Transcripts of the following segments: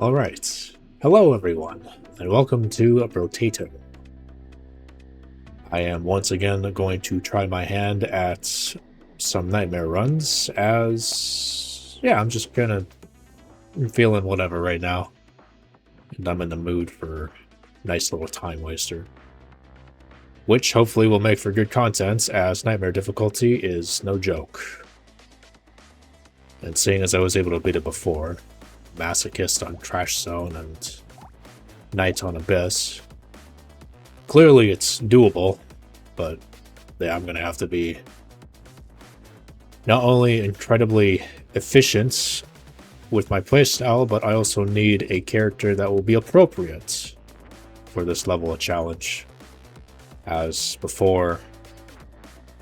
Alright, hello everyone, and welcome to Brotato. I am once again going to try my hand at some nightmare runs, I'm just kinda feeling whatever right now. And I'm in the mood for a nice little time waster. Which hopefully will make for good content, as nightmare difficulty is no joke. And seeing as I was able to beat it before, Masochist on Trash Zone and Night on Abyss. Clearly it's doable, but yeah, I'm gonna have to be not only incredibly efficient with my playstyle, but I also need a character that will be appropriate for this level of challenge. As before,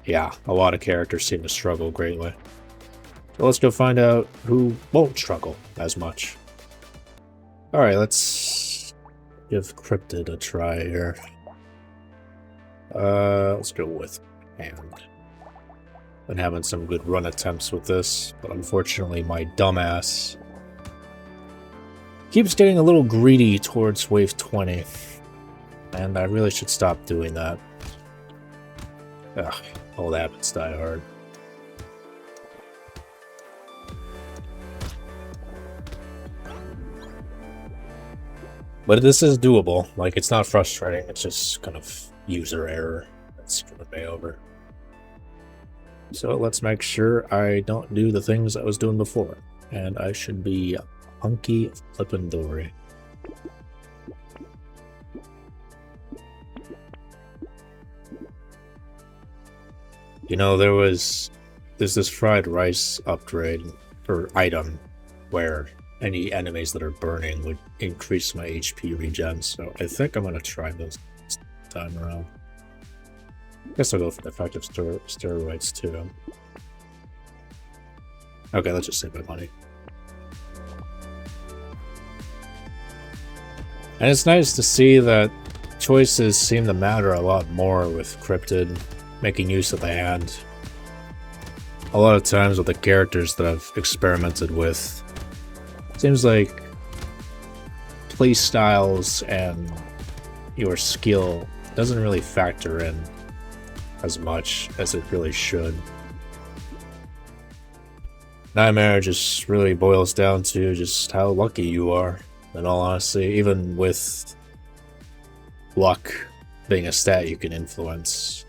yeah, a lot of characters seem to struggle greatly. So let's go find out who won't struggle as much. Alright, let's give Cryptid a try here. Let's go with Hand. Been having some good run attempts with this, but unfortunately my dumbass keeps getting a little greedy towards wave 20. And I really should stop doing that. Ugh, old habits die hard. But this is doable. Like, it's not frustrating, it's just kind of user error that's screwing me over. So let's make sure I don't do the things I was doing before. And I should be hunky flippin' dory. You know, there's this fried rice upgrade, or item, where any enemies that are burning would increase my HP regen, so I think I'm gonna try this time around. Guess I'll go for the effective steroids too. Okay, let's just save my money. And it's nice to see that choices seem to matter a lot more with Cryptid, making use of the hand. A lot of times with the characters that I've experimented with, seems like playstyles and your skill doesn't really factor in as much as it really should. Nightmare just really boils down to just how lucky you are, in all honesty. Even with luck being a stat you can influence,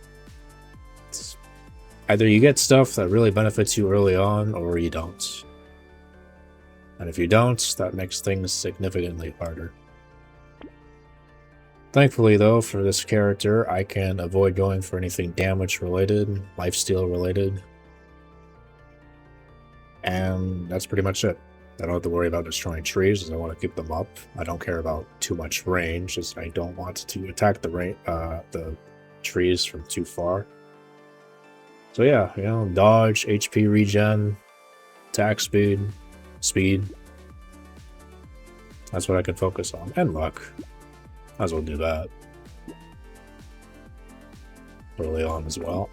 either you get stuff that really benefits you early on, or you don't. And if you don't, that makes things significantly harder. Thankfully though, for this character, I can avoid going for anything damage related, lifesteal related. And that's pretty much it. I don't have to worry about destroying trees, as I want to keep them up. I don't care about too much range, as I don't want to attack the trees from too far. So yeah, you know, dodge, HP regen, attack speed, that's what I can focus on. And luck. Might as well do that early on as well.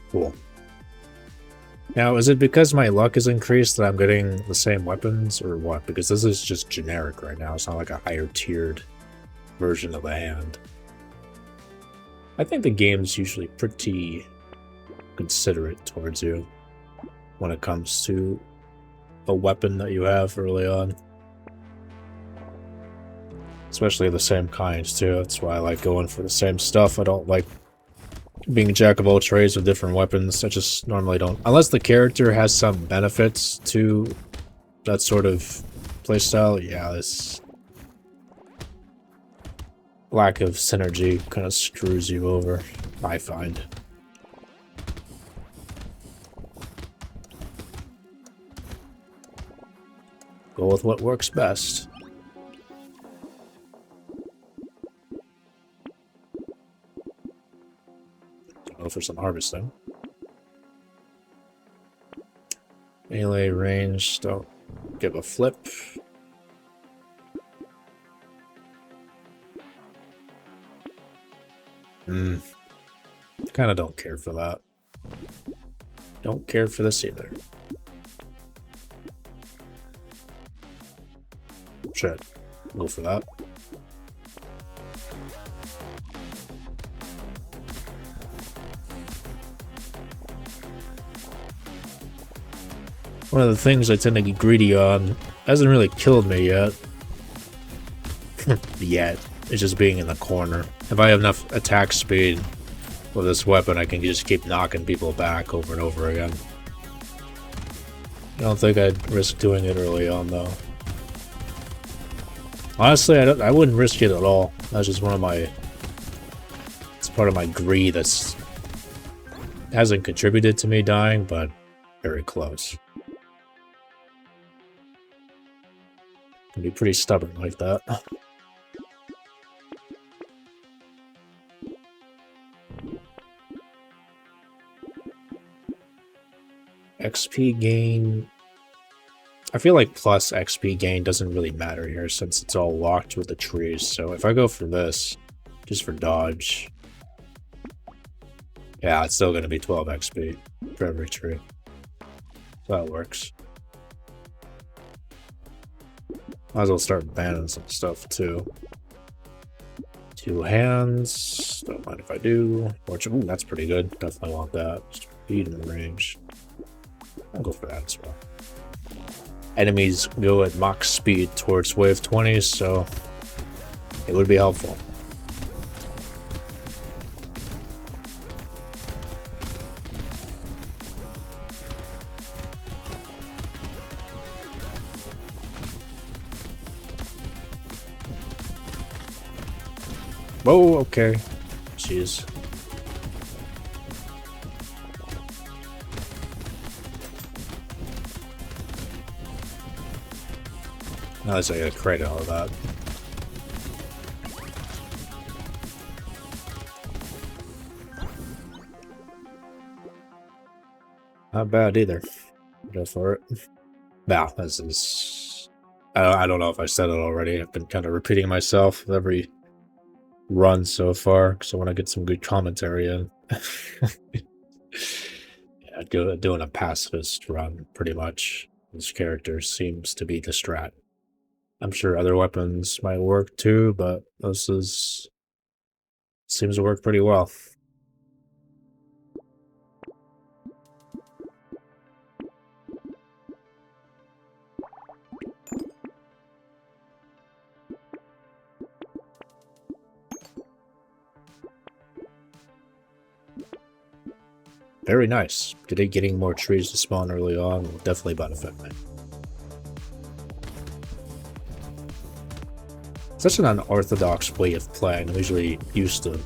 Cool. Now, is it because my luck is increased that I'm getting the same weapons, or what? Because this is just generic right now. It's not like a higher tiered version of the hand. I think the game's usually pretty considerate towards you when it comes to a weapon that you have early on. Especially the same kinds too. That's why I like going for the same stuff. I don't like being a jack of all trades with different weapons. I just normally don't. Unless the character has some benefits to that sort of playstyle, yeah, this lack of synergy kind of screws you over, I find. Go with what works best. Go for some harvesting. Melee range, don't give a flip. Kinda don't care for that. Don't care for this either. Shit. Go for that. One of the things I tend to get greedy on hasn't really killed me yet. Yet. It's just being in the corner. If I have enough attack speed with this weapon, I can just keep knocking people back over and over again. I don't think I'd risk doing it early on, though. Honestly, I wouldn't risk it at all. That's just one of my... It's part of my greed that's... hasn't contributed to me dying, but very close. Can be pretty stubborn like that. XP gain... I feel like plus XP gain doesn't really matter here since it's all locked with the trees. So if I go for this, just for dodge... Yeah, it's still going to be 12 XP for every tree. So that works. Might as well start banning some stuff too. 2 hands. Don't mind if I do. Ooh, that's pretty good. Definitely want that. Speed and range. I'll go for that as well. Enemies go at max speed towards wave 20, so it would be helpful. Oh, okay. Jeez. At least I got credit all of that. Not bad either. Go for it. Wow, this is... I don't know if I said it already. I've been kind of repeating myself with every run so far, because I want to get some good commentary in. Yeah, doing a pacifist run, pretty much. This character seems to be the strat. I'm sure other weapons might work too, but this seems to work pretty well. Very nice. Today getting more trees to spawn early on will definitely benefit me. Such an unorthodox way of playing. I'm usually used to...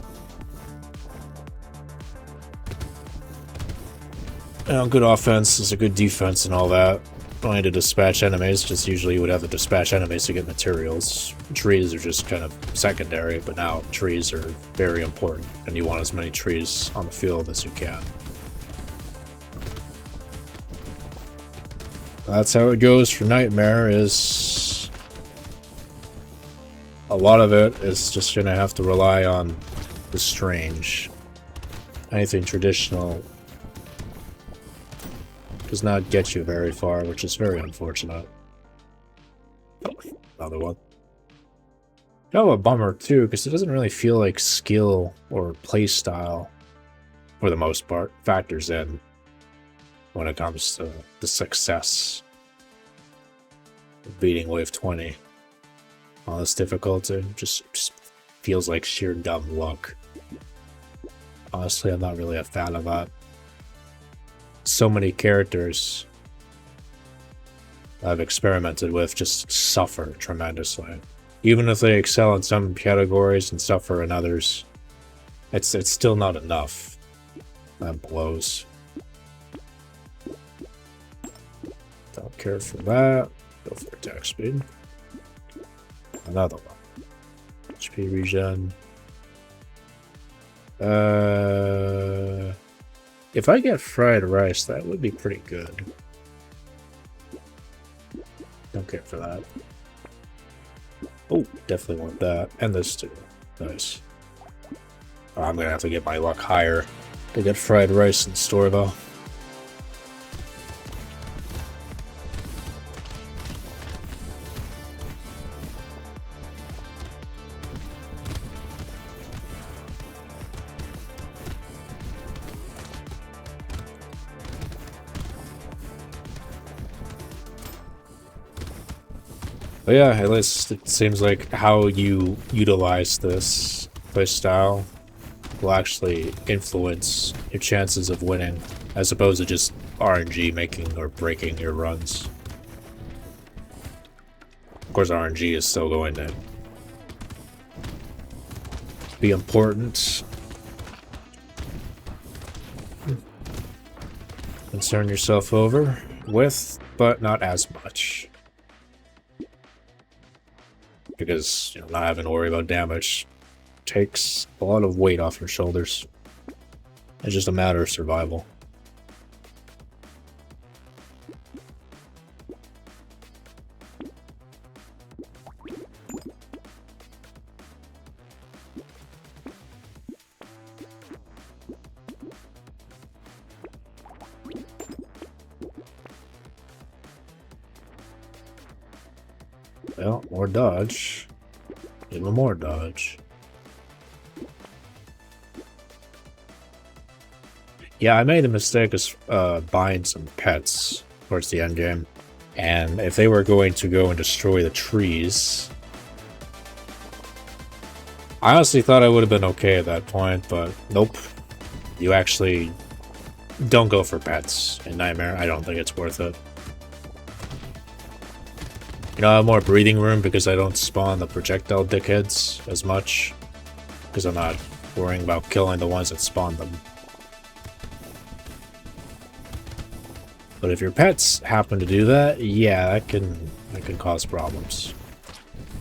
You know, good offense is a good defense and all that. Only to dispatch enemies, just usually you would have to dispatch enemies to get materials. Trees are just kind of secondary, but now trees are very important, and you want as many trees on the field as you can. That's how it goes for Nightmare, is... A lot of it is just gonna have to rely on the strange. Anything traditional does not get you very far, which is very unfortunate. Oh, another one. Kind of a bummer too, because it doesn't really feel like skill or playstyle, for the most part, factors in when it comes to the success of beating wave 20 on this difficulty. Just feels like sheer dumb luck. Honestly, I'm not really a fan of that. So many characters I've experimented with just suffer tremendously. Even if they excel in some categories and suffer in others, it's still not enough. That blows. Don't care for that. Go for attack speed. Another one. HP regen. If I get fried rice, that would be pretty good. Don't care for that. Oh, definitely want that. And this too. Nice. Oh, I'm gonna have to get my luck higher to get fried rice in store though. But yeah, at least it seems like how you utilize this playstyle will actually influence your chances of winning, as opposed to just RNG making or breaking your runs. Of course, RNG is still going to be important. Concern yourself over with, but not as much. Because, you know, not having to worry about damage takes a lot of weight off your shoulders. It's just a matter of survival. Well, more dodge. Even more dodge. Yeah, I made a mistake of buying some pets towards the end game. And if they were going to go and destroy the trees, I honestly thought I would have been okay at that point, but nope. You actually don't go for pets in Nightmare. I don't think it's worth it. You know, I have more breathing room because I don't spawn the projectile dickheads as much. Because I'm not worrying about killing the ones that spawn them. But if your pets happen to do that, yeah, that can cause problems.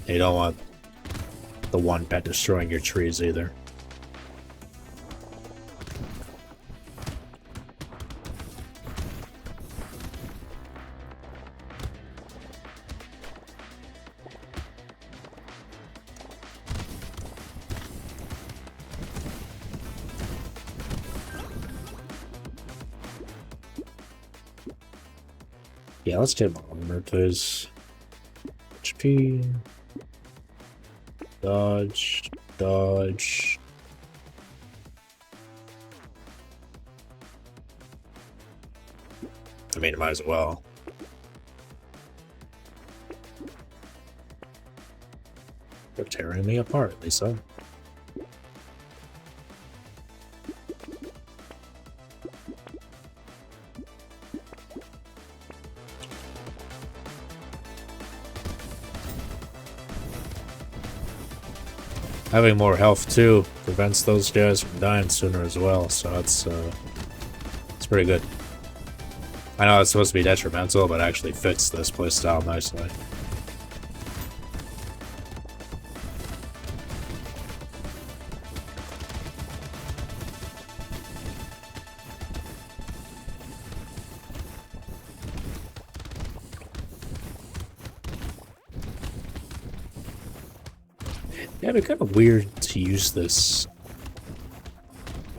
You don't want the one pet destroying your trees either. Yeah, let's get armor, please. HP. Dodge. Dodge. I mean, might as well. They're tearing me apart, Lisa. Having more health too prevents those guys from dying sooner as well, so it's pretty good. I know it's supposed to be detrimental, but it actually fits this playstyle nicely. Yeah, it'd be kind of weird to use this,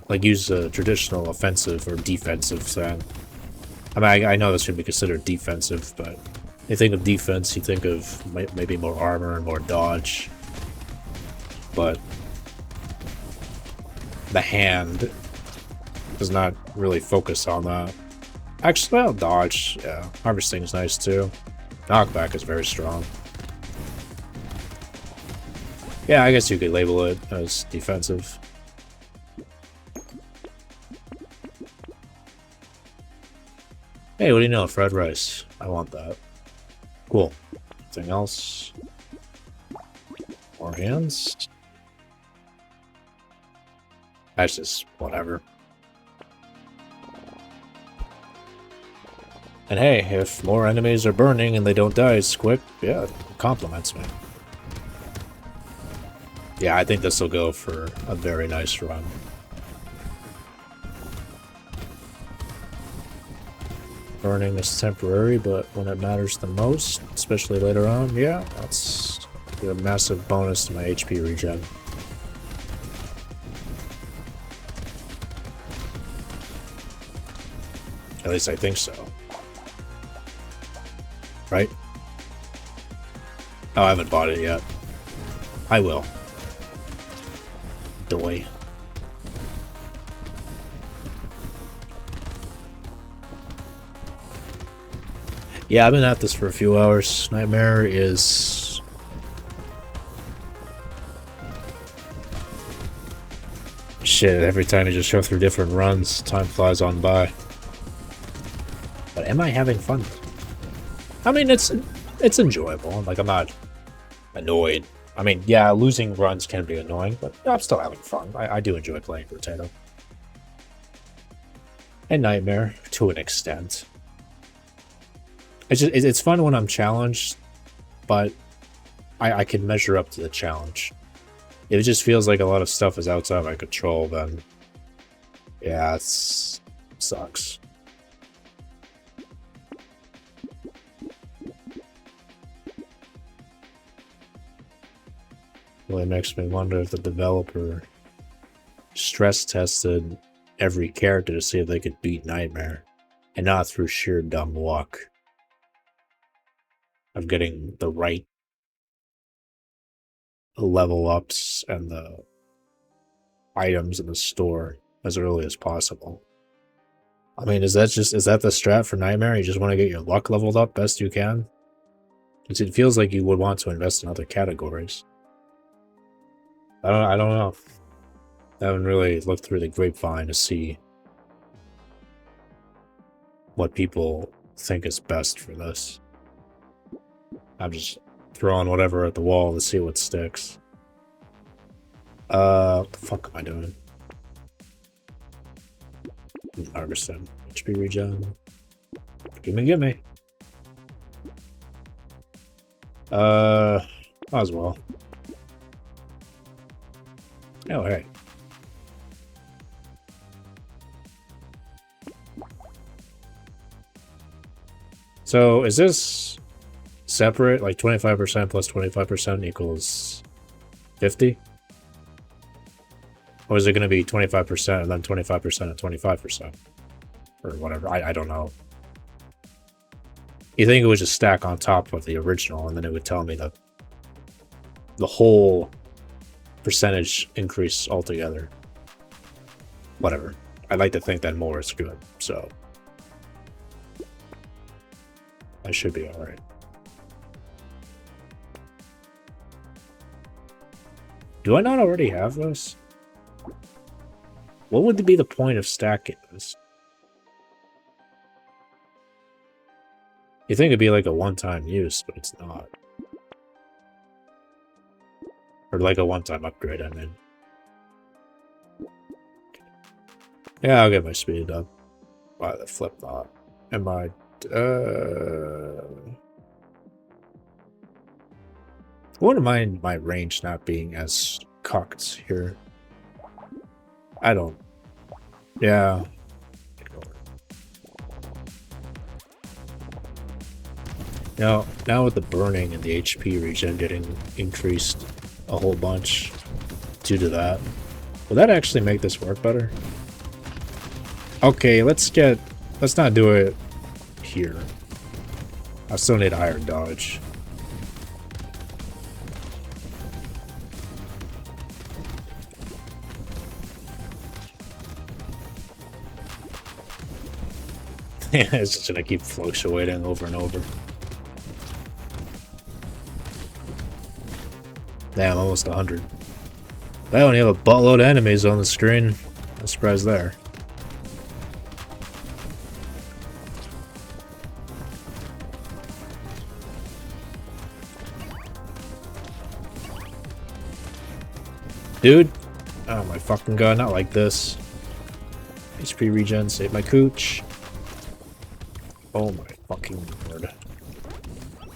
like use a traditional offensive or defensive thing. I mean, I know this should be considered defensive, but you think of defense, you think of maybe more armor and more dodge. But the hand does not really focus on that. Actually, well, dodge, yeah. Harvesting's nice too. Knockback is very strong. Yeah, I guess you could label it as defensive. Hey, what do you know? Fried rice. I want that. Cool. Anything else? More hands? That's just whatever. And hey, if more enemies are burning and they don't die as quick, yeah, it compliments me. Yeah, I think this will go for a very nice run. Burning is temporary, but when it matters the most, especially later on, yeah, that's a massive bonus to my HP regen. At least I think so. Right? Oh, I haven't bought it yet. I will. Doy. Yeah, I've been at this for a few hours. Nightmare is Shit, every time you just go through different runs, time flies on by. But am I having fun? I mean, it's enjoyable. Like, I'm not annoyed. I mean, yeah, losing runs can be annoying, but I'm still having fun. I do enjoy playing Brotato. And Nightmare, to an extent. It's fun when I'm challenged, but I can measure up to the challenge. If it just feels like a lot of stuff is outside my control, then yeah, it sucks. Really makes me wonder if the developer stress tested every character to see if they could beat Nightmare, and not through sheer dumb luck of getting the right level ups and the items in the store as early as possible. I mean, is that the strat for Nightmare? You just want to get your luck leveled up best you can? It feels like you would want to invest in other categories. I don't know. I haven't really looked through the grapevine to see what people think is best for this. I'm just throwing whatever at the wall to see what sticks. What the fuck am I doing? Harvesting. HP regen. Gimme. Might as well. Oh, hey. So, is this separate? Like 25% plus 25% equals 50? Or is it going to be 25% and then 25% and 25%? Or whatever. I don't know. You think it would just stack on top of the original and then it would tell me that the whole percentage increase altogether. Whatever. I'd like to think that more is good, so I should be alright. Do I not already have this? What would be the point of stacking this? You think it'd be like a one-time use, but it's not. Or like a one-time upgrade, I mean. Yeah, I'll get my speed up. Why the flip not? Am I... I wouldn't mind my range not being as cocked here. I don't... Yeah. Now with the burning and the HP regen getting increased a whole bunch due to that, will that actually make this work better? Okay, let's not do it here. I still need higher dodge. Yeah, it's just gonna keep fluctuating over and over. Damn, almost 100. I only have a buttload of enemies on the screen. No surprise there. Dude! Oh my fucking god, not like this. HP regen, save my cooch. Oh my fucking lord.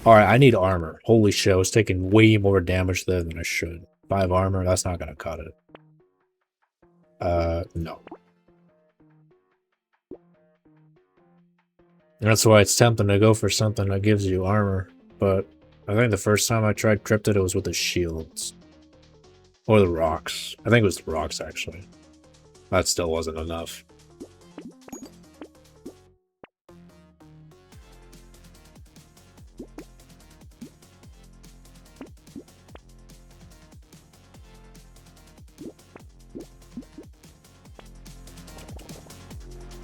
Alright, I need armor. Holy shit, I was taking way more damage there than I should. 5 armor, that's not gonna cut it. No. And that's why it's tempting to go for something that gives you armor. But I think the first time I tried Cryptid, it was with the shields. Or the rocks. I think it was the rocks, actually. That still wasn't enough.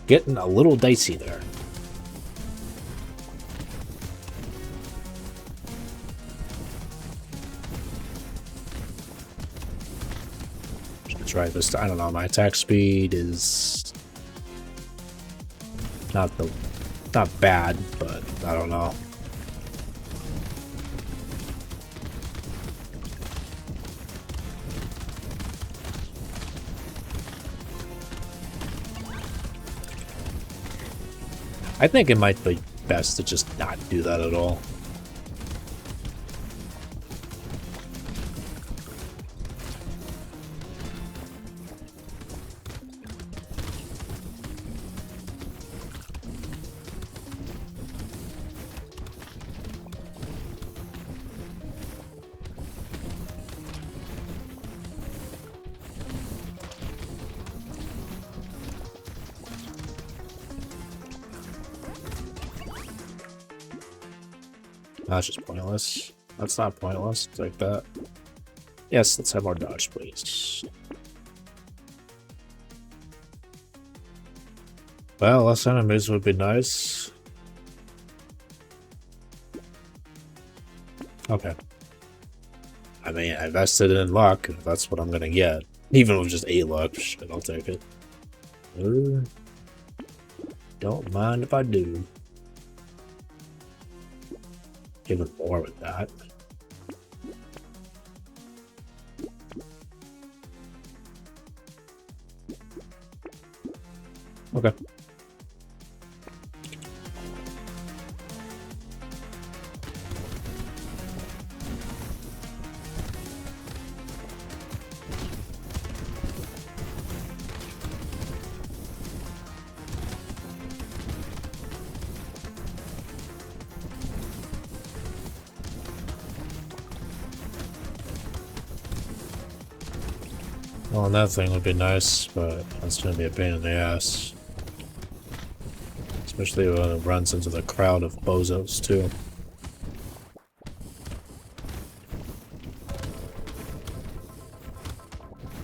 Getting a little dicey there. Just try this. I don't know. My attack speed is not bad, but I don't know. I think it might be best to just not do that at all. That's just pointless. That's not pointless. It's like that. Yes, let's have more dodge, please. Well, less enemies would be nice. Okay. I mean, I invested in luck. That's what I'm gonna get. Even with just 8 luck, shit, I'll take it. Don't mind if I do. Even more with that. Okay. Well, that thing would be nice, but that's gonna be a pain in the ass. Especially when it runs into the crowd of bozos, too.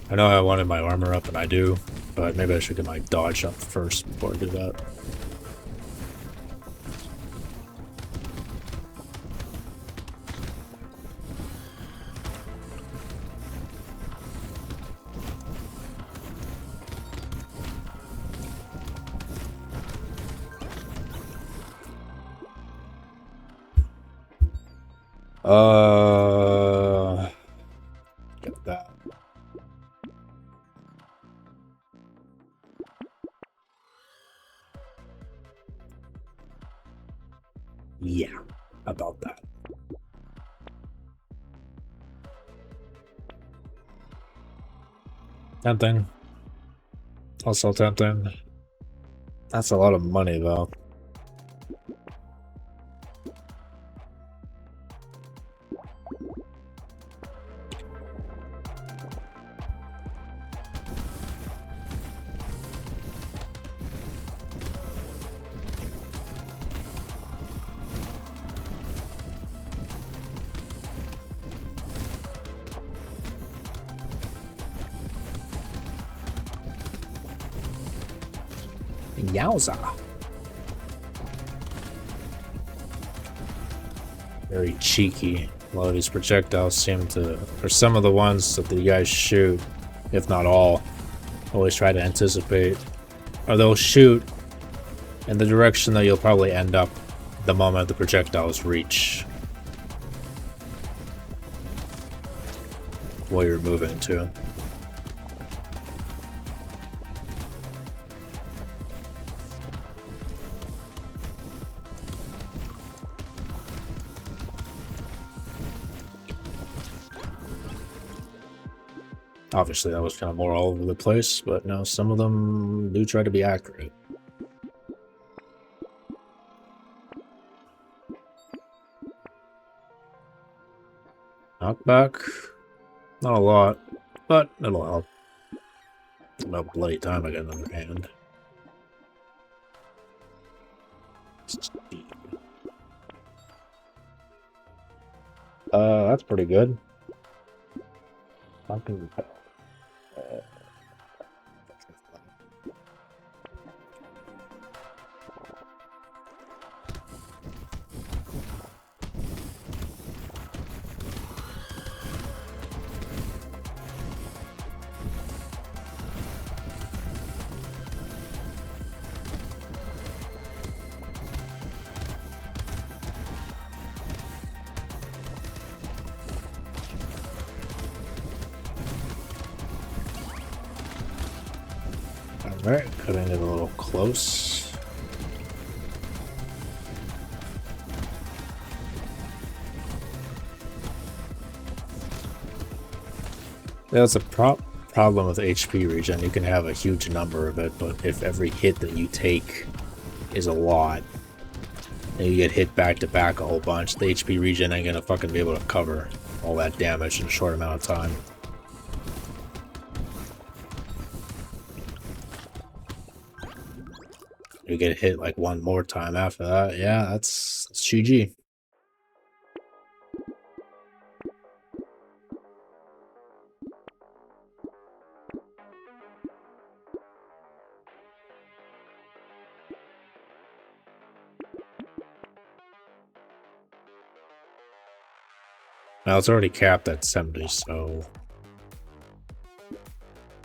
I know I wanted my armor up, and I do, but maybe I should get my dodge up first before I do that. Get that. Yeah, about that. Tempting. Also tempting. That's a lot of money, though. Yowza. Very cheeky. A lot of these projectiles seem to, or some of the ones that the guys shoot, if not all, always try to anticipate. Or they'll shoot in the direction that you'll probably end up the moment the projectiles reach what you're moving to. Obviously, that was kind of more all over the place, but no, some of them do try to be accurate. Knockback? Not a lot, but it'll help. About bloody time I get another hand. That's pretty good. Alright, cutting it a little close. That's a problem with HP regen. You can have a huge number of it, but if every hit that you take is a lot, and you get hit back to back a whole bunch, the HP regen ain't gonna fucking be able to cover all that damage in a short amount of time. You get hit like one more time after that, yeah, that's GG. Now it's already capped at 70, so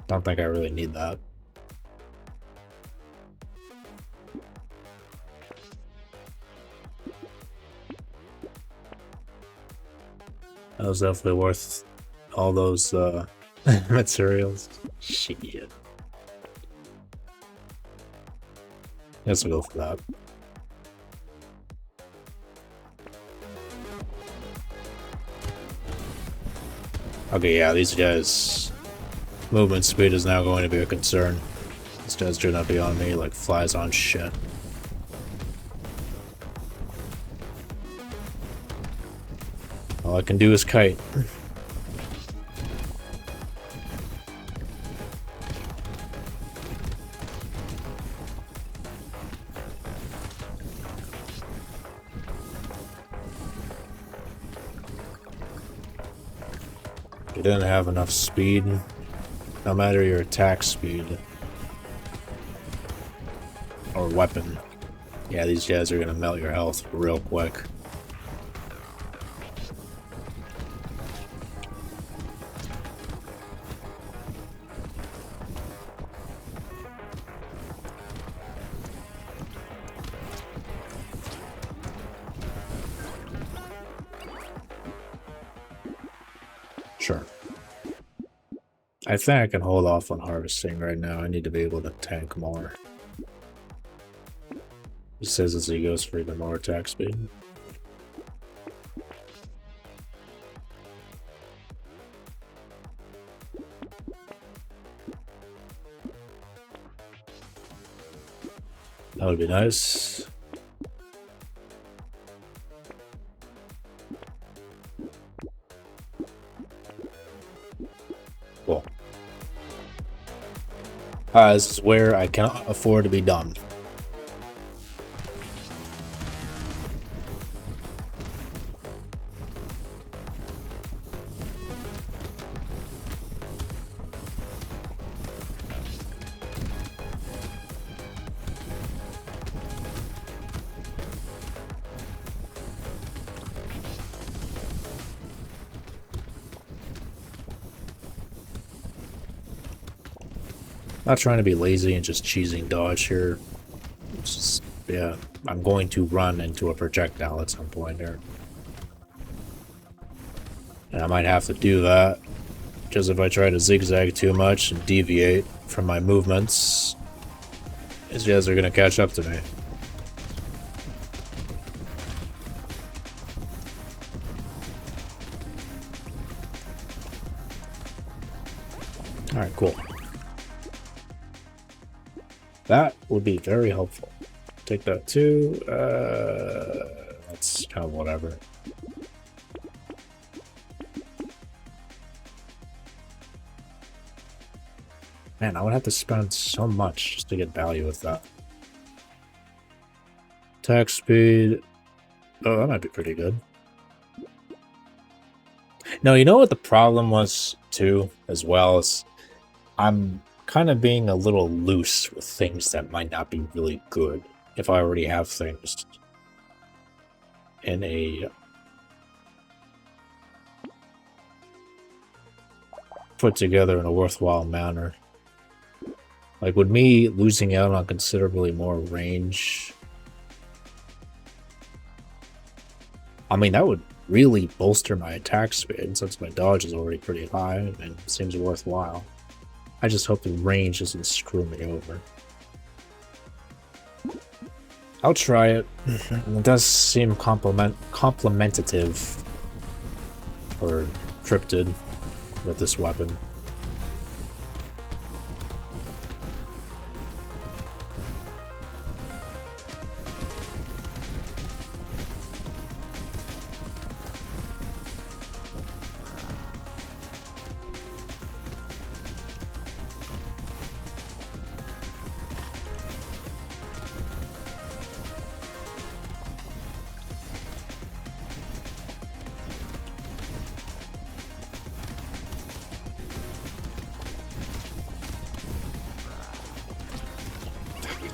don't think I really need that. That was definitely worth all those materials. Shit. Guess we'll go for that. Okay, yeah, these guys' movement speed is now going to be a concern. These guys do not be on me like flies on shit. All I can do is kite. You didn't have enough speed, no matter your attack speed or weapon. Yeah, these guys are gonna melt your health real quick. Sure. I think I can hold off on harvesting right now. I need to be able to tank more. He says as he goes for even more attack speed. That would be nice. Cool. This is where I cannot afford to be done. Not trying to be lazy and just cheesing dodge here. It's just, yeah, I'm going to run into a projectile at some point here. And I might have to do that, because if I try to zigzag too much and deviate from my movements, these guys are going to catch up to me. Alright, cool. That would be very helpful. Take that too. That's kind of whatever. Man, I would have to spend so much just to get value with that. Attack speed. Oh, that might be pretty good. No, you know what the problem was too, as well, is I'm kind of being a little loose with things that might not be really good if I already have things in a put together in a worthwhile manner. Like, with me losing out on considerably more range, I mean, that would really bolster my attack speed since my dodge is already pretty high and seems worthwhile. I just hope the range doesn't screw me over. I'll try it. It does seem complementative for Cryptid with this weapon.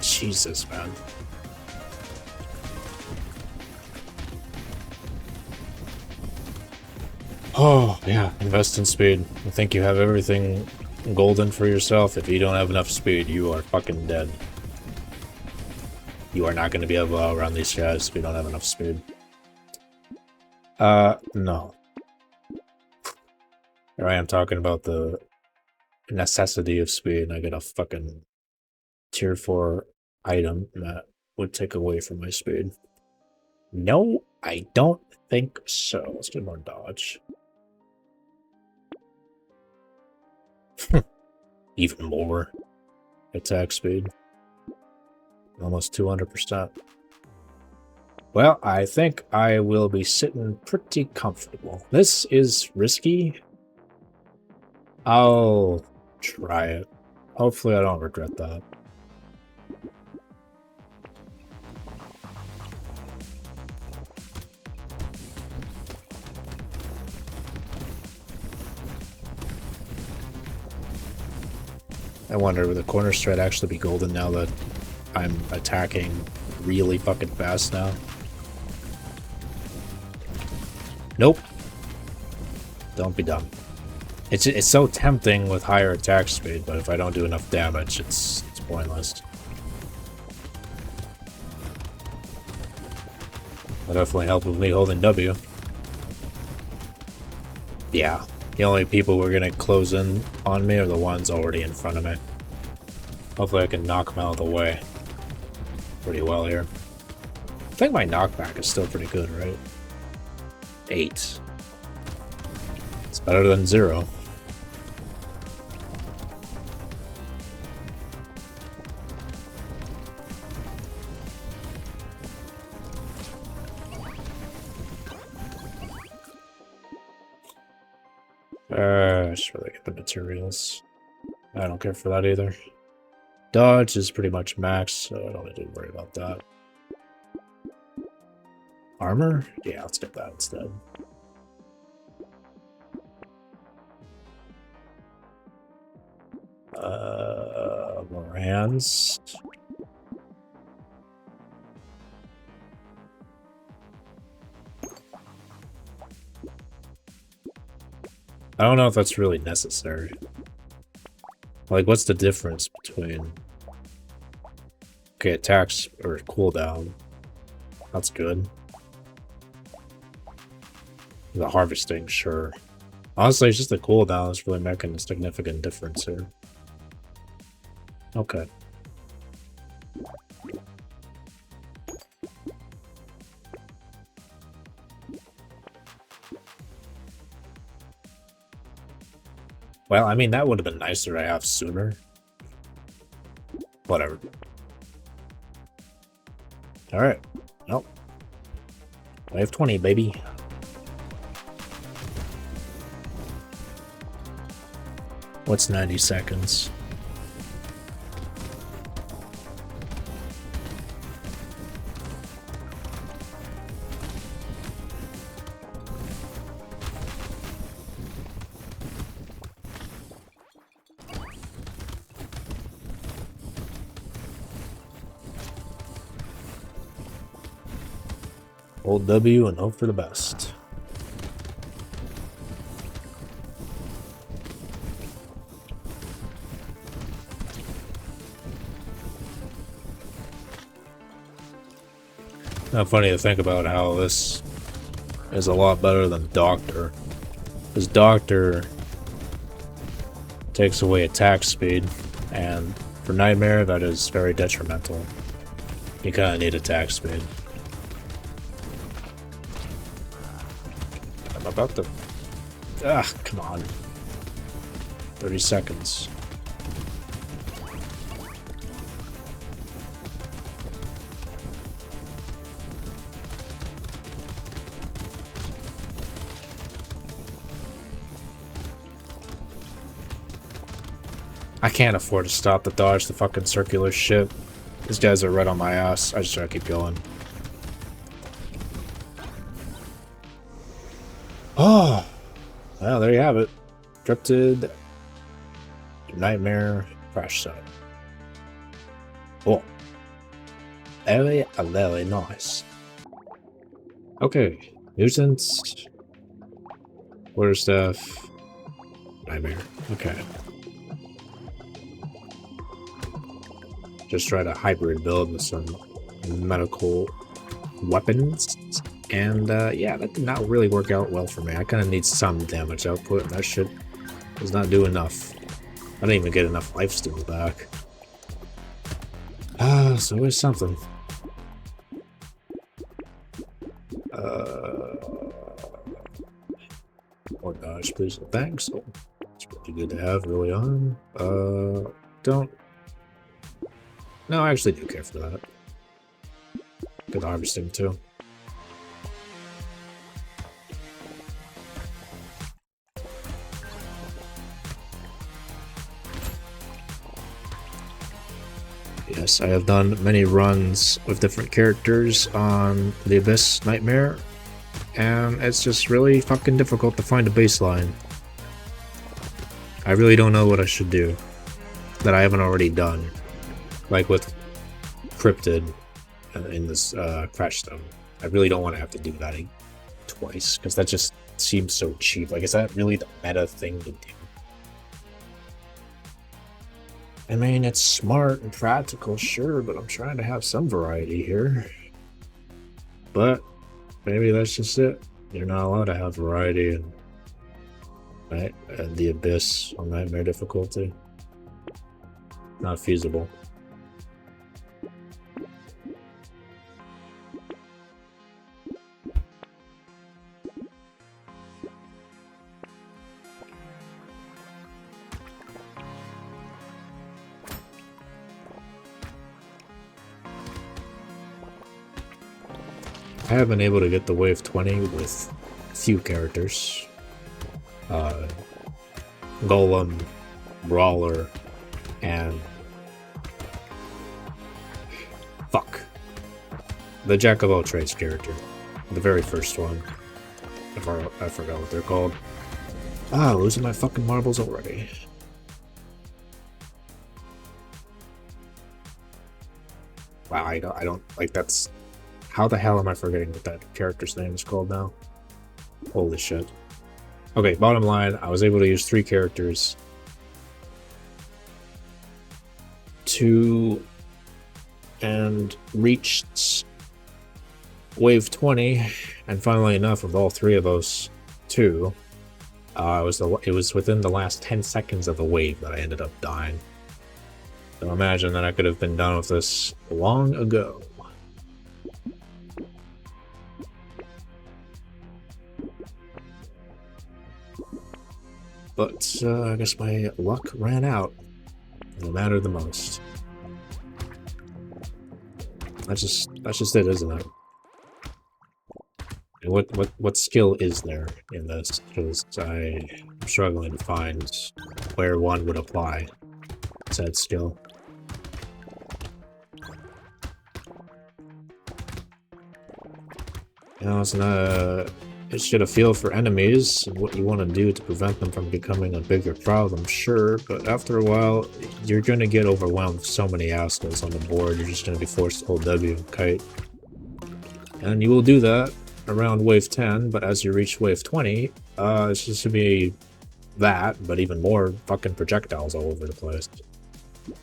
Jesus, man. Oh, yeah. Invest in speed. I think you have everything golden for yourself. If you don't have enough speed, you are fucking dead. You are not going to be able to outrun these guys if you don't have enough speed. No. Here I am talking about the necessity of speed, and I get a fucking tier 4 item that would take away from my speed. No, I don't think so. Let's get more dodge. Even more attack speed. Almost 200%. Well, I think I will be sitting pretty comfortable. This is risky. I'll try it. Hopefully I don't regret that. I wonder, will the corner stride actually be golden now that I'm attacking really fucking fast now? Nope. Don't be dumb. It's so tempting with higher attack speed, but if I don't do enough damage, it's pointless. That'll definitely help with me holding W. Yeah. The only people who are gonna close in on me are the ones already in front of me. Hopefully I can knock them out of the way pretty well here. I think my knockback is still pretty good, right? 8. It's better than 0. I should really get the materials. I don't care for that either. Dodge is pretty much max, so I don't need to worry about that. Armor? Yeah, let's get that instead. More hands. I don't know if that's really necessary. Like, what's the difference between... Okay, attacks or cooldown. That's good. The harvesting, sure. Honestly, it's just the cooldown that's really making a significant difference here. Okay. Well, I mean, that would have been nicer to have sooner. Whatever. Alright. Nope. Wave 20, baby. What's 90 seconds? Hold W and hope for the best. Not funny to think about how this is a lot better than Doctor. Because Doctor takes away attack speed, and for Nightmare, that is very detrimental. You kinda need attack speed. I'm about to... Ah, come on. 30 seconds. I can't afford to stop to dodge the fucking circular shit. These guys are right on my ass. I just gotta keep going. Oh! Well, there you have it. Cryptid, Nightmare, Crash Site. Oh. Very, very nice. Okay. Mutants. Quarterstaff. Nightmare. Okay. Just try to hybrid build with some medical weapons. And yeah, that did not really work out well for me. I kind of need some damage output, and that shit does not do enough. I didn't even get enough life steal back. So it's something. More dodge, please. Thanks. Oh, it's pretty good to have early on. Don't. No, I actually do care for that. Good harvesting too. Yes, I have done many runs with different characters on the Abyss Nightmare, and it's just really fucking difficult to find a baseline. I really don't know what I should do that I haven't already done. Like with Cryptid in this Crash Stone. I really don't want to have to do that twice, because that just seems so cheap. Like, is that really the meta thing to do? I mean, it's smart and practical, sure, but I'm trying to have some variety here. But maybe that's just it. You're not allowed to have variety in the Abyss on Nightmare difficulty. Not feasible. I have been able to get the wave 20 with a few characters. Golem, Brawler, and... Fuck. The Jack of all trades character. The very first one. I forgot what they're called. Ah, losing my fucking marbles already. Wow, I don't like that's... How the hell am I forgetting what that character's name is called now? Holy shit. Okay, bottom line, I was able to use 3 characters and reached wave 20, and funnily enough, with all 3 of those 2, it was within the last 10 seconds of the wave that I ended up dying. So imagine that I could have been done with this long ago. But I guess my luck ran out. No matter the most. That's just it, isn't it? And what skill is there in this? Because I'm struggling to find where one would apply said skill. You know, it's get a feel for enemies and what you want to do to prevent them from becoming a bigger problem, sure, but after a while, you're going to get overwhelmed with so many assholes on the board, you're just going to be forced to hold W and kite. And you will do that around wave 10, but as you reach wave 20, it's just to be that, but even more fucking projectiles all over the place.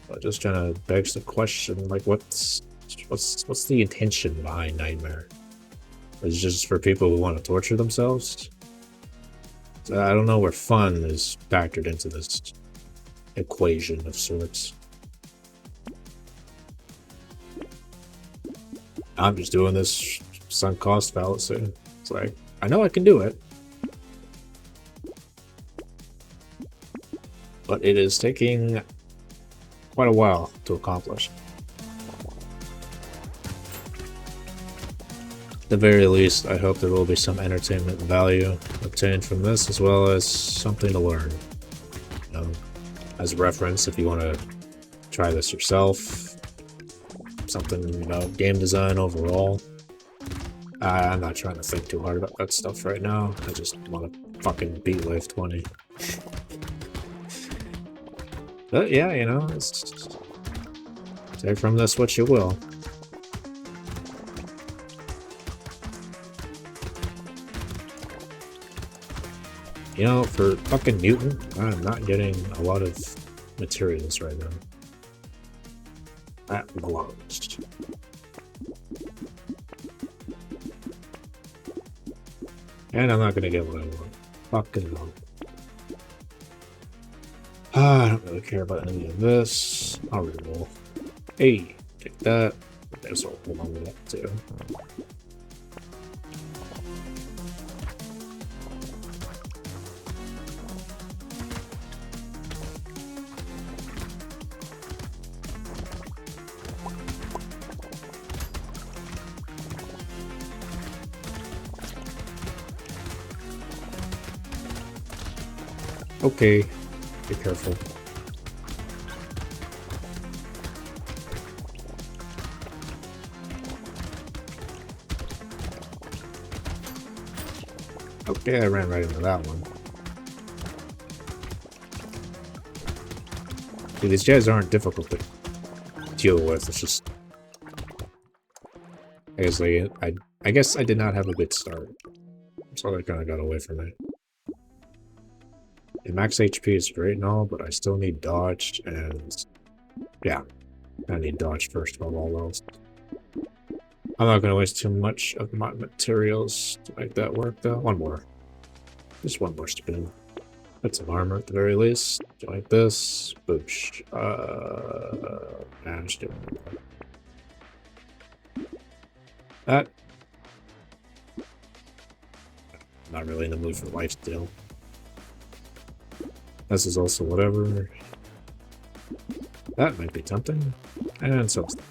But just kind of begs the question, like, what's the intention behind Nightmare? Is it just for people who want to torture themselves? So I don't know where fun is factored into this. equation of sorts. I'm just doing this sunk cost fallacy. It's like, I know I can do it, but it is taking quite a while to accomplish. At the very least, I hope there will be some entertainment value obtained from this, as well as something to learn. You know, as a reference, if you want to try this yourself, something about game design overall. I'm not trying to think too hard about that stuff right now. I just want to fucking beat Wave 20. But yeah, you know, take from this what you will. You know, for fucking Mutant, I'm not getting a lot of materials right now. That blows. And I'm not gonna get what I want. Fucking no. I don't really care about any of this. I'll reroll. Hey, take that. There's a hold on to that too. Okay, be careful. Okay, I ran right into that one. See, these guys aren't difficult to deal with, it's just... I guess I did not have a good start. So that kind of got away from me. And max HP is great and all, but I still need dodge, and yeah, I need dodge first above all else. I'm not going to waste too much of my materials to make that work, though. One more. Just one more spin. Put some armor at the very least. Like this. Boosh. Managed it. That. I'm not really in the mood for life still. This is also whatever. That might be tempting. And substance.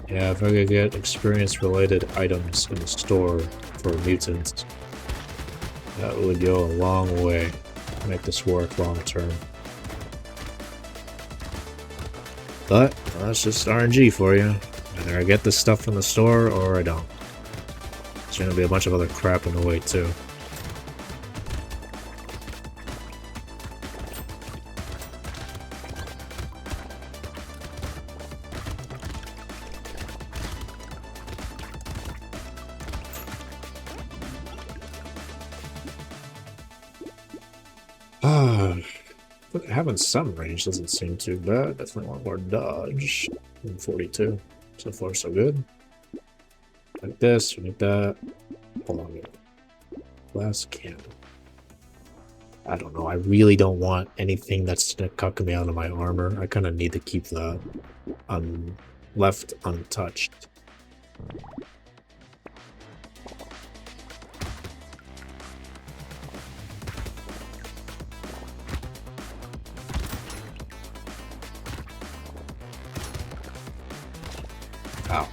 Yeah, if I could get experience-related items in the store for mutants, that would go a long way to make this work long-term. But, well, that's just RNG for you. Either I get this stuff from the store, or I don't. There's gonna be a bunch of other crap in the way, too. But having some range doesn't seem too bad. Definitely want more dodge. 42. So far, so good. Like this, we need that. Hold on. Glass cannon. I don't know. I really don't want anything that's gonna cuck me out of my armor. I kind of need to keep that left untouched. Ow.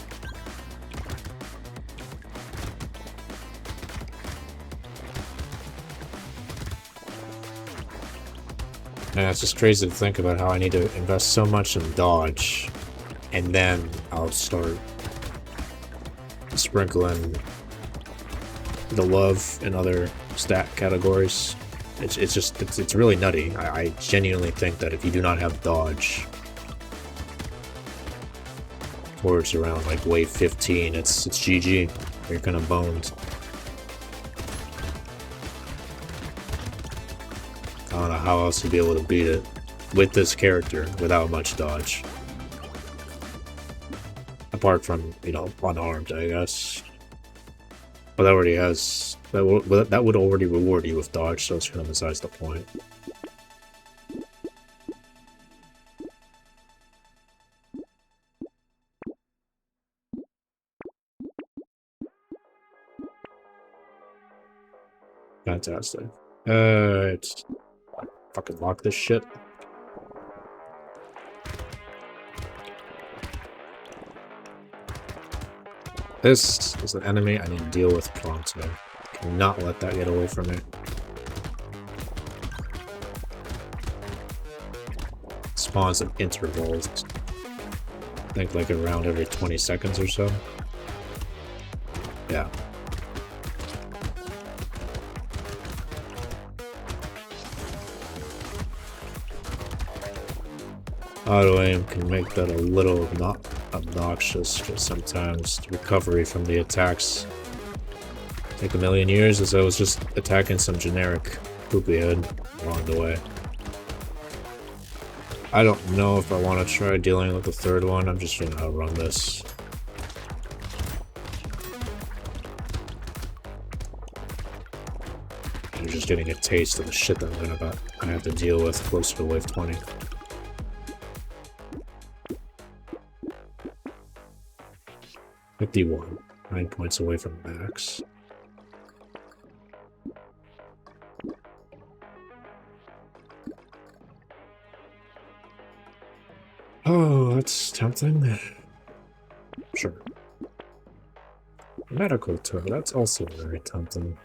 And it's just crazy to think about how I need to invest so much in dodge, and then I'll start sprinkling the love in other stat categories. It's really nutty. I genuinely think that if you do not have dodge towards around like wave 15, it's GG. You're kind of boned. don't know how else to be able to beat it with this character without much dodge. Apart from, you know, unarmed, I guess. But that already has... That would already reward you with dodge, so it's kind of besides the point. Fantastic. It's... Fucking lock this shit. This is an enemy I need to deal with promptly. Cannot let that get away from me. Spawns at intervals. I think like around every 20 seconds or so. Yeah. Auto aim can make that a little not obnoxious, because sometimes the recovery from the attacks take a million years, as I was just attacking some generic poopy head along the way. I don't know if I want to try dealing with the third one. I'm just gonna outrun this. I'm just getting a taste of the shit that I have to deal with close to wave 20. $51, 9 points away from max. Oh, that's tempting. Sure. Medical tool, that's also very tempting.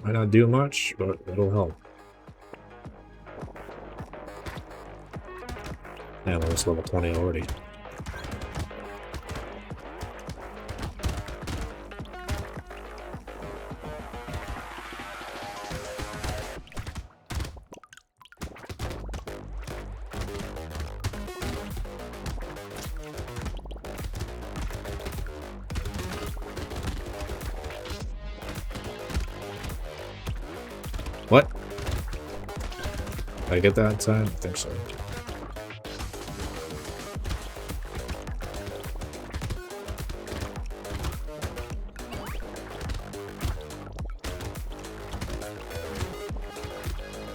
Might not do much, but it'll help. Yeah, I'm almost level 20 already. What? Did I get that in time? I think so.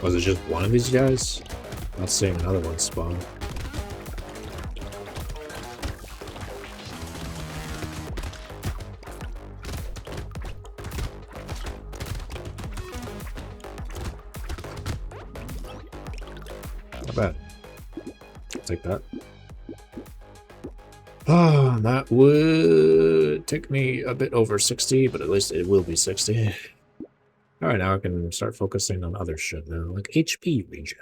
Was it just one of these guys? Not seeing another one spawn. Not bad. I'll take that. Ah, that would take me a bit over 60, but at least it will be 60. Alright, now I can start focusing on other shit now, like HP regen.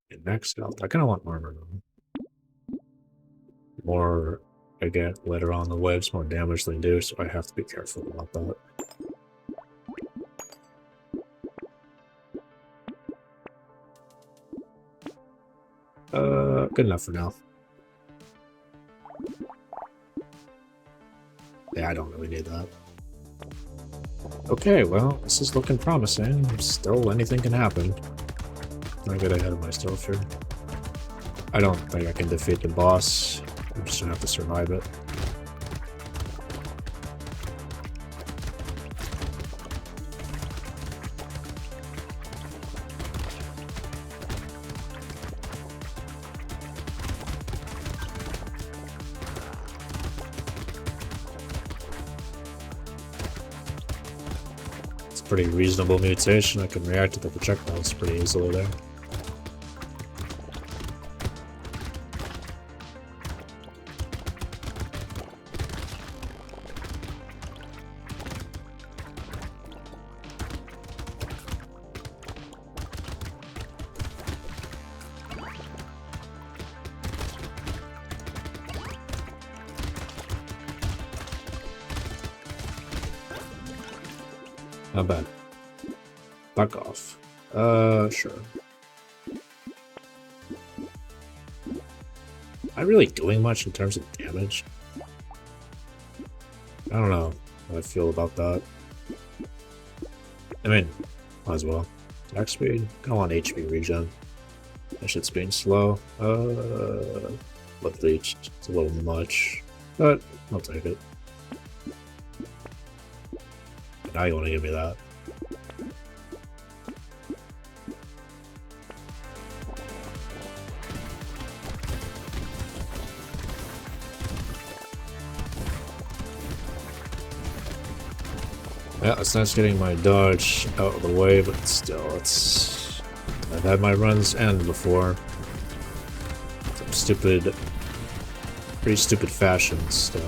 And max health. I kinda want armor though. More I get later on the waves, more damage they do, so I have to be careful about that. Good enough for now. Yeah, I don't really need that. Okay, well, this is looking promising. Still, anything can happen. Not get ahead of myself here. I don't think I can defeat the boss. I'm just gonna have to survive it. Pretty reasonable mutation. I can react to the projectiles pretty easily there. Not bad. Back off. Sure. Am I really doing much in terms of damage? I don't know how I feel about that. I mean, might as well. Attack speed? Go on HP regen. That shit's being slow. Blood leech. It's a little much. But I'll take it. Now you want to give me that. Yeah, it's nice getting my dodge out of the way, but still, it's... I've had my runs end before. Some stupid... Pretty stupid fashions, so...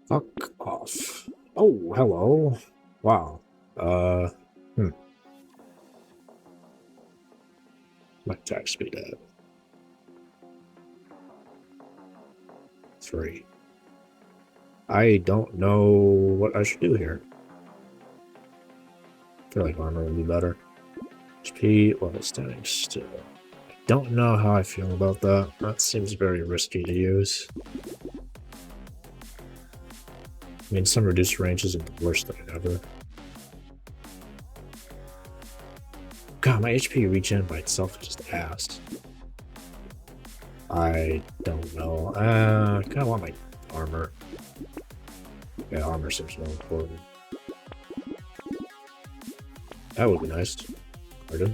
Fuck off. Oh, hello. Wow. My attack speed at 3. I don't know what I should do here. I feel like armor would be better. HP or standing still. I don't know how I feel about that. That seems very risky to use. I mean, some reduced range isn't the worst thing ever. God, my HP regen by itself is just ass. I don't know. I kind of want my armor. Yeah, armor seems more important. That would be nice. Pardon?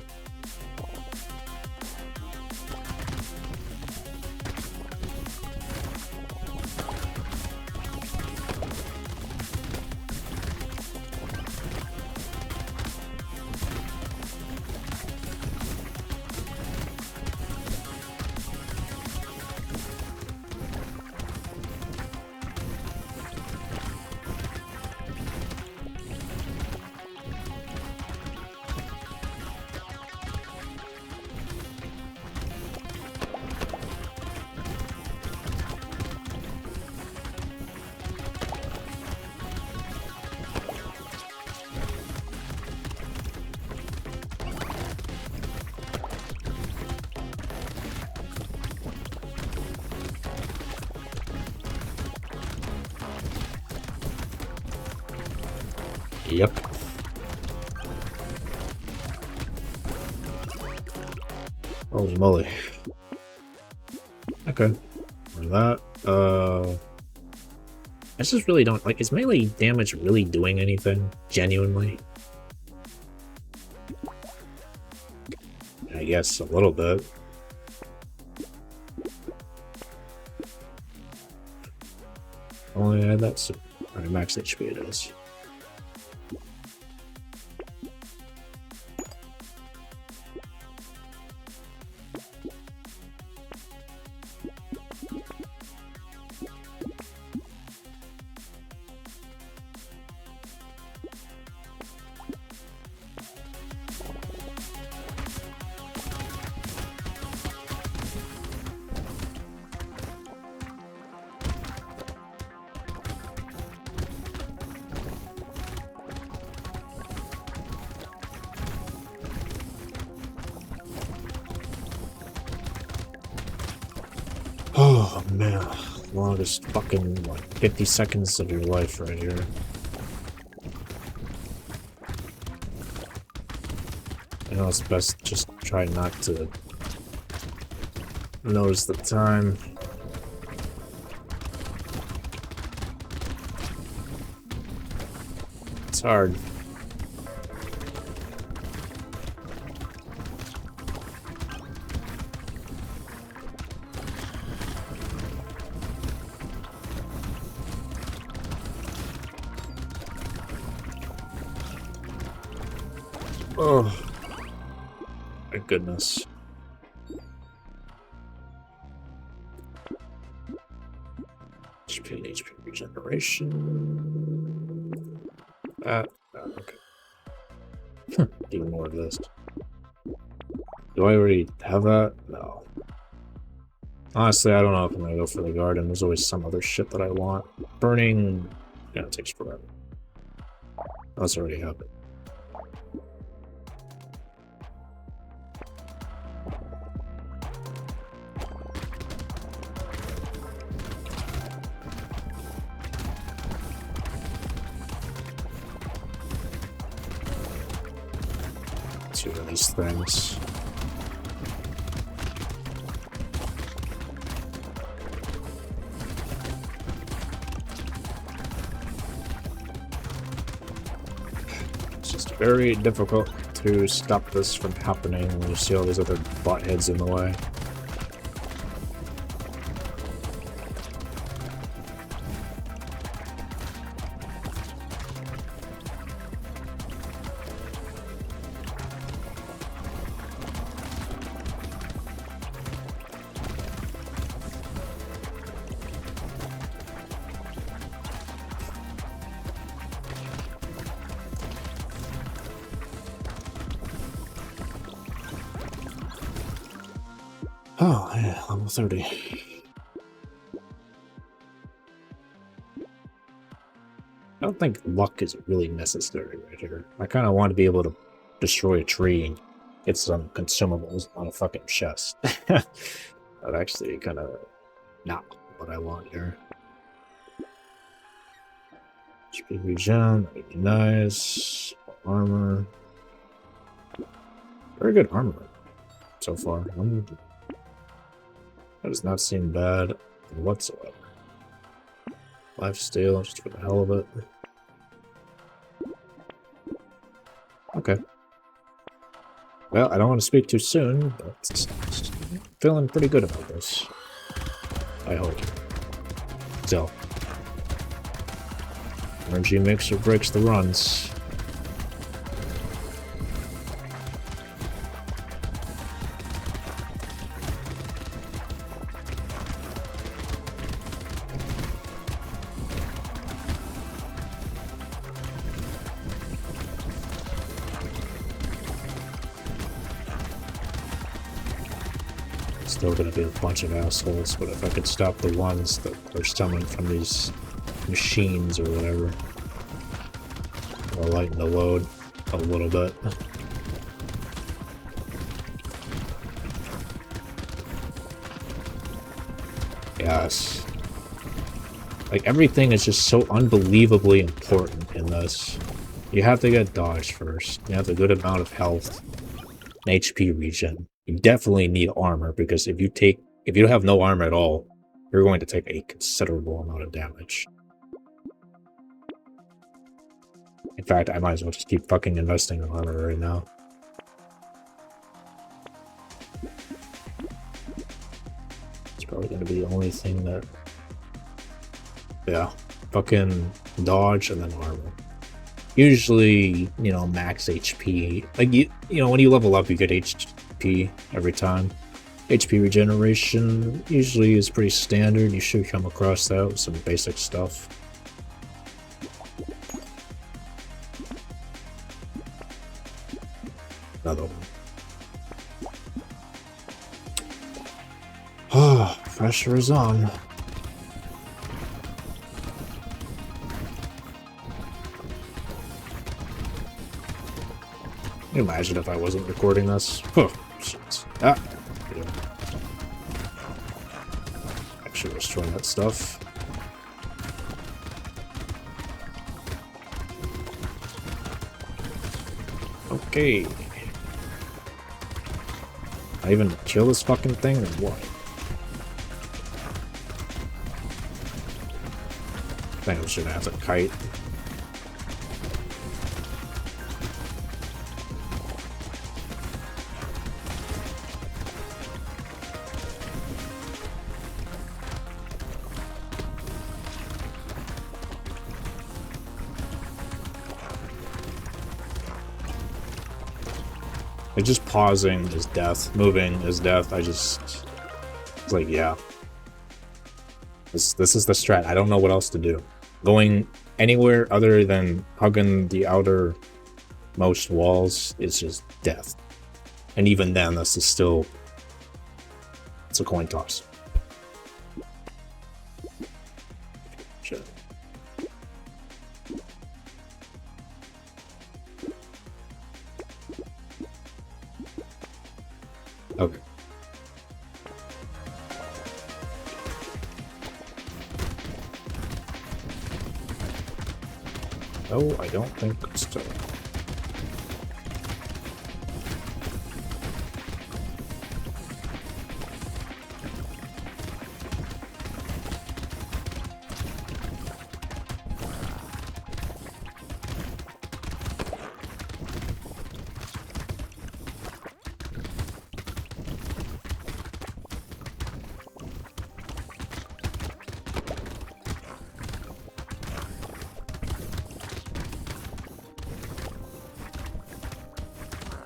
Yep. Holy moly. Okay. For that, I just really don't like, is melee damage really doing anything? Genuinely? I guess a little bit. Only had that, so alright, max HP it is. Oh man, longest fucking like 50 seconds of your life right here. I know it's best just try not to notice the time. It's hard. Oh, my goodness. regeneration. Oh, okay. Even more of this. Do I already have that? No. Honestly, I don't know if I'm gonna go for the garden. There's always some other shit that I want. Burning, yeah, it takes forever. That's already happened. Two of these things. Very difficult to stop this from happening when you see all these other bot heads in the way. Oh, yeah, level 30. I don't think luck is really necessary right here. I kind of want to be able to destroy a tree and get some consumables on a fucking chest. That actually kind of not what I want here. HP regen, that'd be nice. Armor. Very good armor so far. That does not seem bad whatsoever. Lifesteal, just for the hell of it. Okay. Well, I don't want to speak too soon, but feeling pretty good about this. I hope. So. Energy makes or breaks the runs. Still gonna be a bunch of assholes, but if I could stop the ones that are summoned from these machines or whatever, I'll lighten the load a little bit. Yes. Like, everything is just so unbelievably important in this. You have to get dodge first. You have a good amount of health and HP regen. You definitely need armor, because if you have no armor at all, you're going to take a considerable amount of damage. In fact, I might as well just keep fucking investing in armor right now. It's probably going to be the only thing that... Yeah, fucking dodge and then armor. Usually, you know, max HP. Like, you know, when you level up, you get HP every time. HP regeneration usually is pretty standard. You should come across that with some basic stuff. Another one. Ah, pressure is on. Can you imagine if I wasn't recording this? Oh, shit. Ah. Yeah. Actually, destroy that stuff. Okay. I even kill this fucking thing or what? I think I'm just gonna have to kite. Like, just pausing is death, moving is death. It's like, yeah. This is the strat. I don't know what else to do. Going anywhere other than hugging the outermost walls is just death. And even then, this is still... It's a coin toss. Shit. Okay. Oh, I don't think so.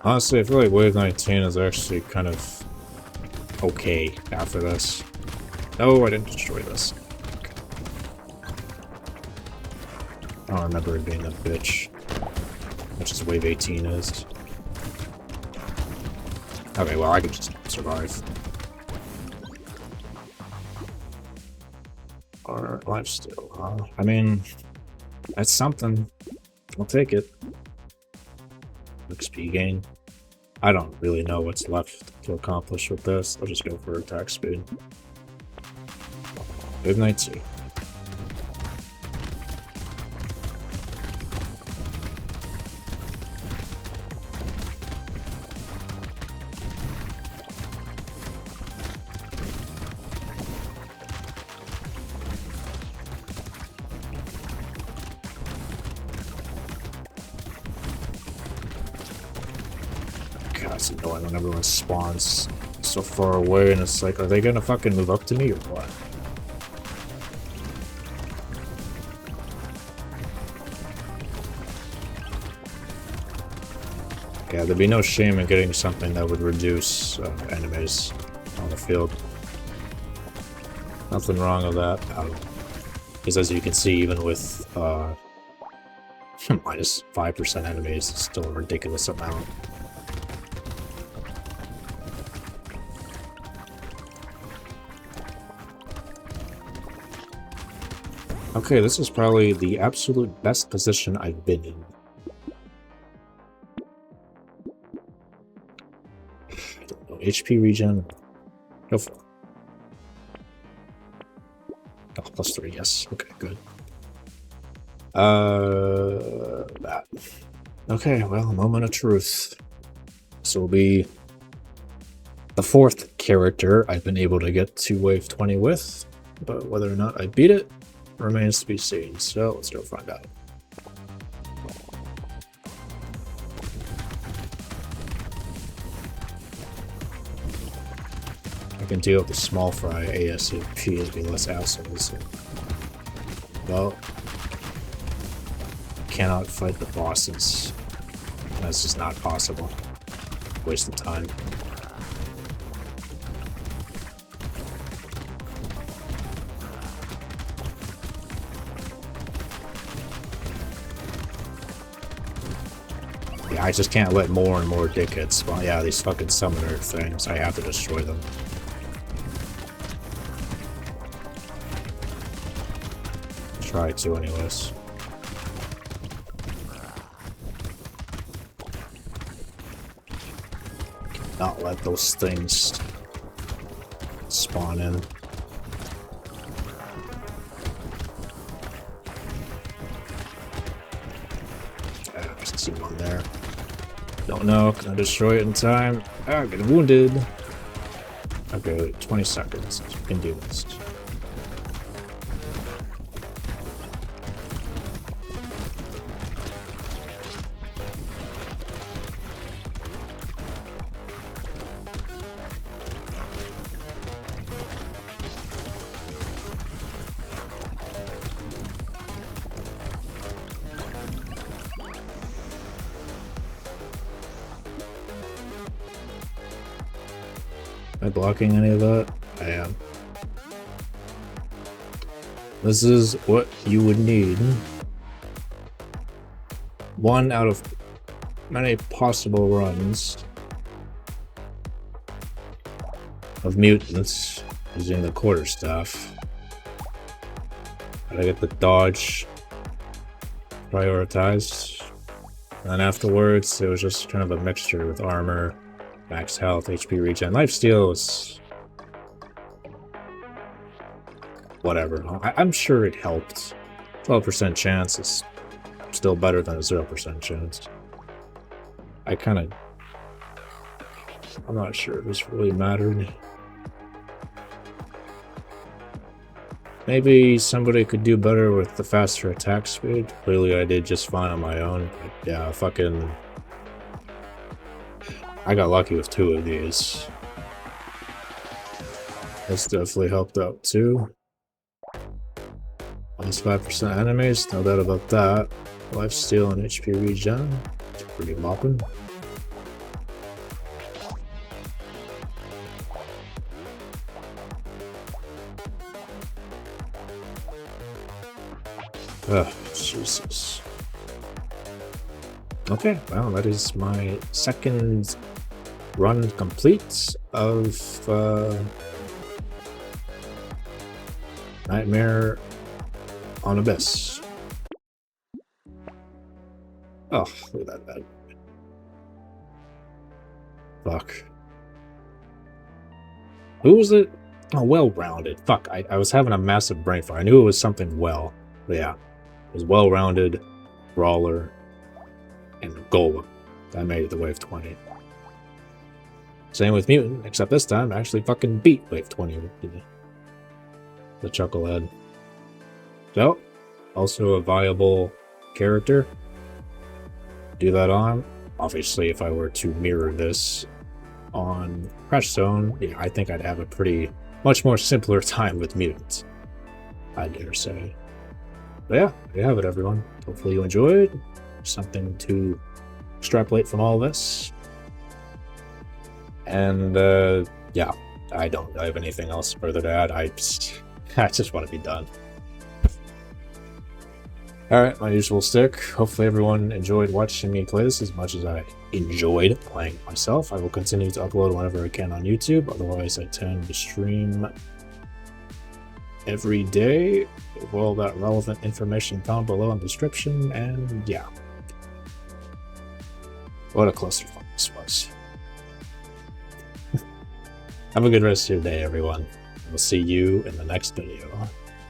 Honestly, I feel like Wave 19 is actually kind of okay after this. No, I didn't destroy this. Okay. I don't remember it being a bitch. Which is Wave 18 is. Okay, well, I can just survive. Or life still, huh? I mean, that's something. I'll take it. XP gain. I don't really know what's left to accomplish with this. I'll just go for attack speed. Wave 19. God, it's annoying when everyone spawns so far away and it's like, are they gonna fucking move up to me or what? Yeah, there'd be no shame in getting something that would reduce enemies on the field. Nothing wrong with that. Because as you can see, even with minus 5% enemies, it's still a ridiculous amount. Okay, this is probably the absolute best position I've been in. HP regen. Go for it. Oh, +3, yes. Okay, good. That. Okay, well, moment of truth. This will be the 4th character I've been able to get to Wave 20 with, but whether or not I beat it remains to be seen, so let's go find out. I can deal with the small fry ASAP as being less assholes. Well, cannot fight the bosses. That's just not possible. Waste of time. Yeah, I just can't let more and more dickheads spawn. Yeah, these fucking summoner things. I have to destroy them. Try to, anyways. Not let those things spawn in. I see one there. Don't know, can I destroy it in time? Ah, I'm getting wounded. Okay, 20 seconds. We can do this. Am I blocking any of that? I am. This is what you would need. One out of many possible runs of mutants using the quarterstaff. Gotta get the dodge prioritized. And afterwards, it was just kind of a mixture with armor, max health, HP regen. Lifesteal is whatever. I'm sure it helped. 12% chance is still better than a 0% chance. I'm not sure this really mattered. Maybe somebody could do better with the faster attack speed. Clearly I did just fine on my own. But yeah, I got lucky with 2 of these. This definitely helped out too. Minus 5% enemies, no doubt about that. Lifesteal and HP regen. It's pretty mopping. Ugh, Jesus. Okay, well, that is my second run complete of Nightmare on Abyss. Oh, look at that. Fuck. Who was it? Oh, well-rounded. Fuck, I was having a massive brain fart. I knew it was something well. But yeah. It was well-rounded, brawler, and golem. That made it to wave 20. Same with Mutant, except this time I actually fucking beat wave 20 with the Chucklehead. So, also a viable character. Do that on. Obviously, if I were to mirror this on Crash Zone, yeah, I think I'd have a much more simpler time with Mutants, I dare say. But yeah, there you have it, everyone. Hopefully you enjoyed. Something to extrapolate from all this. And yeah, I don't have anything else further to add. I just want to be done. Alright, my usual stick. Hopefully everyone enjoyed watching me play this as much as I enjoyed playing myself. I will continue to upload whenever I can on YouTube. Otherwise, I tend to stream every day with all that relevant information down below in the description. And yeah, what a clusterfuck this was. Have a good rest of your day, everyone. We'll see you in the next video.